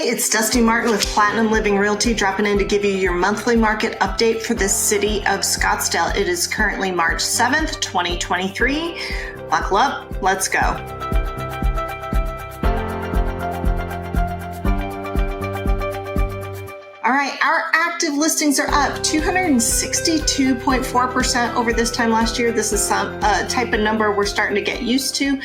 It's Dusti Martin with Platinum Living Realty dropping in to give you your monthly market update for the city of Scottsdale. It is currently March 7th, 2023. Buckle up, let's go. All right, our active listings are up 262.4% over this time last year. This is some type of number we're starting to get used to.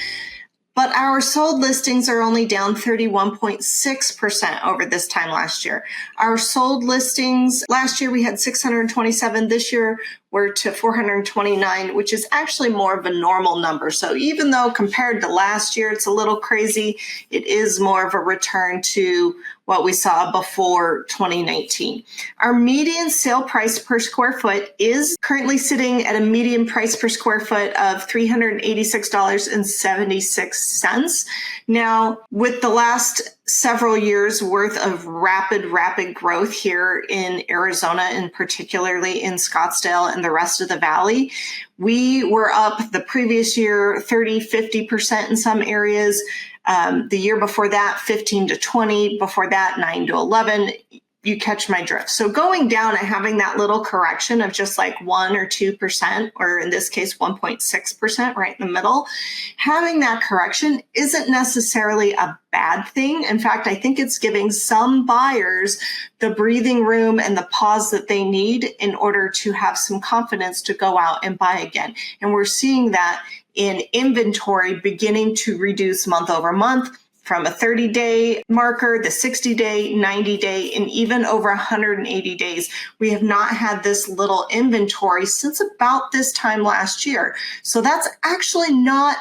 But our sold listings are only down 31.6% over this time last year. Our sold listings, last year we had 627. This year we're to 429, which is actually more of a normal number. So even though compared to last year it's a little crazy, it is more of a return to what we saw before 2019. Our median sale price per square foot is currently sitting at a median price per square foot of $386.76. Now, with the last several years worth of rapid growth here in Arizona and particularly in Scottsdale and the rest of the valley, we were up the previous year 30-50% in some areas. The year before that, 15 to 20, before that, 9 to 11. You catch my drift. So going down and having that little correction of just like 1 or 2%, or in this case, 1.6% right in the middle, having that correction isn't necessarily a bad thing. In fact, I think it's giving some buyers the breathing room and the pause that they need in order to have some confidence to go out and buy again. And we're seeing that in inventory beginning to reduce month over month from a 30-day marker, the 60-day, 90-day, and even over 180 days. We have not had this little inventory since about this time last year. So that's actually not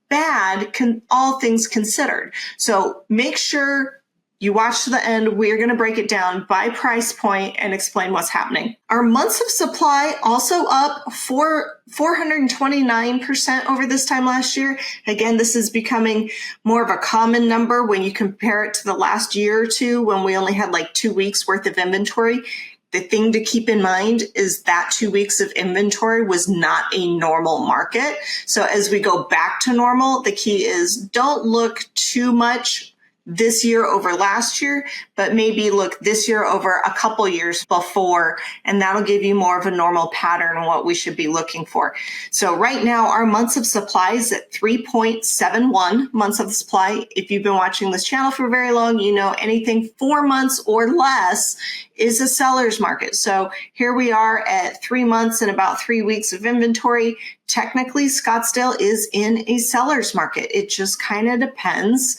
bad, all things considered. So make sure you watch to the end. We're going to break it down by price point and explain what's happening. Our months of supply also up 429% over this time last year. Again, this is becoming more of a common number when you compare it to the last year or two when we only had like 2 weeks worth of inventory. The thing to keep in mind is that 2 weeks of inventory was not a normal market. So as we go back to normal, the key is don't look too much this year over last year, but maybe look this year over a couple years before, and that'll give you more of a normal pattern on what we should be looking for. So right now, our months of supply is at 3.71 months of supply. If you've been watching this channel for very long, you know anything 4 months or less is a seller's market. So here we are at 3 months and about 3 weeks of inventory. Technically, Scottsdale is in a seller's market. It just kind of depends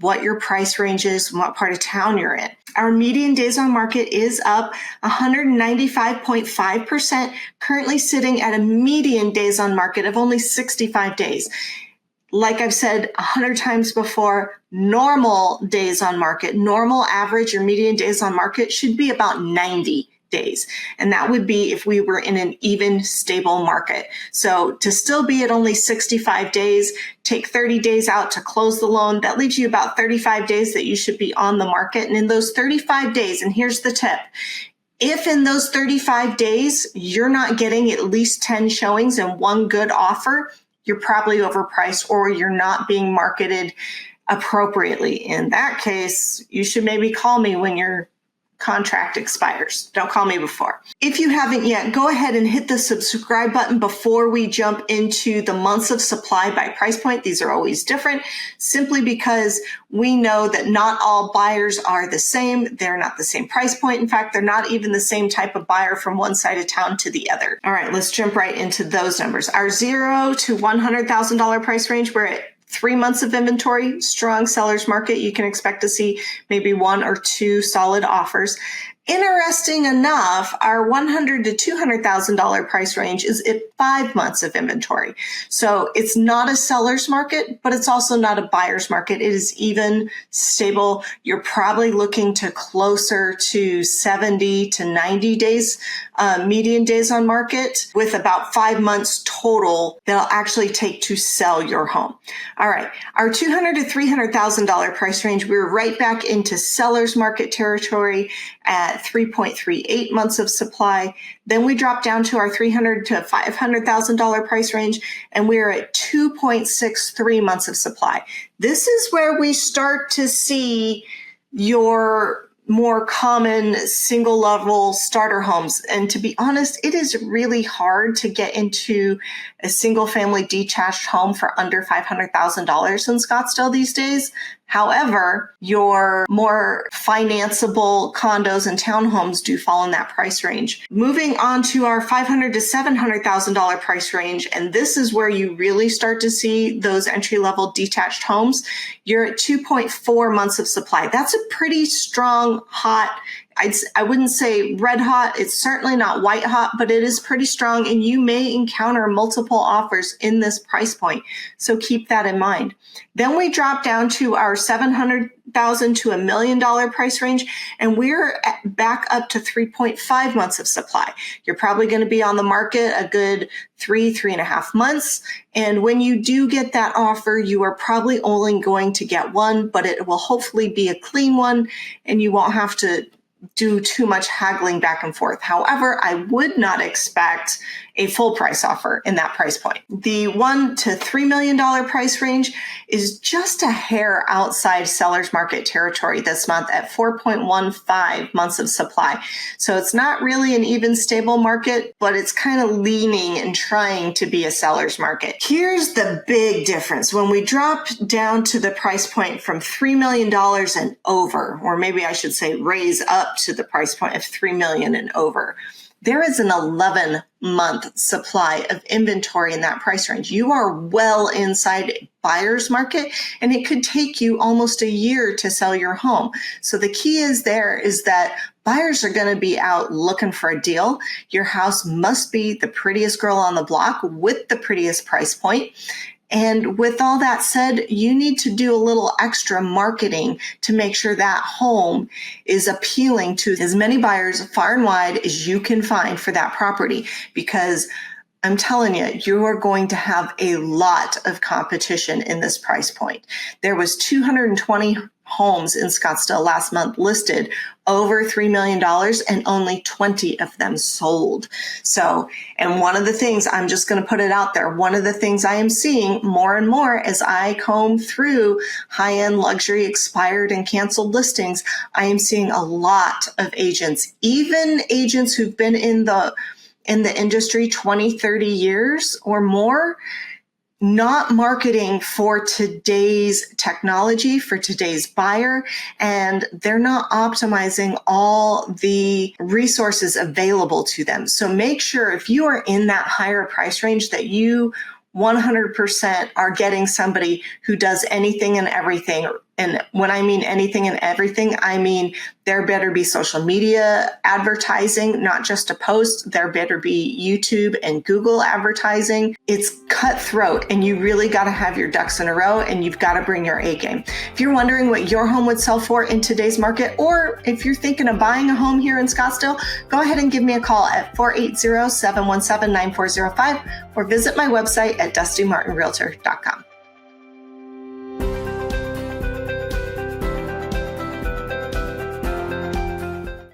what your price range is and what part of town you're in. Our median days on market is up 195.5%, currently sitting at a median days on market of only 65 days. Like I've said 100 times before, normal days on market, normal average or median days on market should be about 90 days. And that would be if we were in an even stable market. So to still be at only 65 days, take 30 days out to close the loan. That leaves you about 35 days that you should be on the market. And in those 35 days, and here's the tip, if in those 35 days, you're not getting at least 10 showings and one good offer, you're probably overpriced or you're not being marketed appropriately. In that case, you should maybe call me when your contract expires. Don't call me before. If you haven't yet, go ahead and hit the subscribe button before we jump into the months of supply by price point. These are always different simply because we know that not all buyers are the same. They're not the same price point. In fact, they're not even the same type of buyer from one side of town to the other. All right, let's jump right into those numbers. Our $0 to $100,000 price range, we're at 3 months of inventory, strong seller's market. You can expect to see maybe 1 or 2 solid offers. Interesting enough, our $100,000 to $200,000 price range is at 5 months of inventory. So it's not a seller's market, but it's also not a buyer's market. It is even stable. You're probably looking to closer to 70 to 90 days, median days on market, with about 5 months total that'll actually take to sell your home. All right, our $200,000 to $300,000 price range, we're right back into seller's market territory at 3.38 months of supply. Then we drop down to our $300,000 to $500,000 price range, and we're at 2.63 months of supply. This is where we start to see your more common single level starter homes. And to be honest, it is really hard to get into a single family detached home for under $500,000 in Scottsdale these days. However, your more financeable condos and townhomes do fall in that price range. Moving on to our $500,000 to $700,000 price range, and this is where you really start to see those entry-level detached homes, you're at 2.4 months of supply. That's a pretty strong, hot, I wouldn't say red hot. It's certainly not white hot, but it is pretty strong, and you may encounter multiple offers in this price point. So keep that in mind. Then we drop down to our $700,000 to $1 million price range, and we're back up to 3.5 months of supply. You're probably going to be on the market a good 3.5 months. And when you do get that offer, you are probably only going to get one, but it will hopefully be a clean one, and you won't have to do too much haggling back and forth. However, I would not expect a full price offer in that price point. The $1 to $3 million price range is just a hair outside seller's market territory this month at 4.15 months of supply. So it's not really an even stable market, but it's kind of leaning and trying to be a seller's market. Here's the big difference. When we drop down to the price point from $3 million and over, or maybe I should say raise up to the price point of $3 million and over, there is an 11-month supply of inventory in that price range. You are well inside a buyer's market, and it could take you almost a year to sell your home. So the key is that buyers are going to be out looking for a deal. Your house must be the prettiest girl on the block with the prettiest price point. And with all that said, you need to do a little extra marketing to make sure that home is appealing to as many buyers far and wide as you can find for that property, because I'm telling you, you are going to have a lot of competition in this price point. There was 220 homes in Scottsdale last month listed over $3 million, and only 20 of them sold. So, and one of the things, I'm just going to put it out there, one of the things I am seeing more and more as I comb through high-end luxury expired and canceled listings, I am seeing a lot of agents, even agents who've been in the industry 20, 30 years or more, not marketing for today's technology, for today's buyer, and they're not optimizing all the resources available to them. So make sure if you are in that higher price range that you 100% are getting somebody who does anything and everything. And when I mean anything and everything, I mean there better be social media advertising, not just a post. There better be YouTube and Google advertising. It's cutthroat, and you really got to have your ducks in a row, and you've got to bring your A game. If you're wondering what your home would sell for in today's market, or if you're thinking of buying a home here in Scottsdale, go ahead and give me a call at 480-717-9405 or visit my website at dustimartinrealtor.com.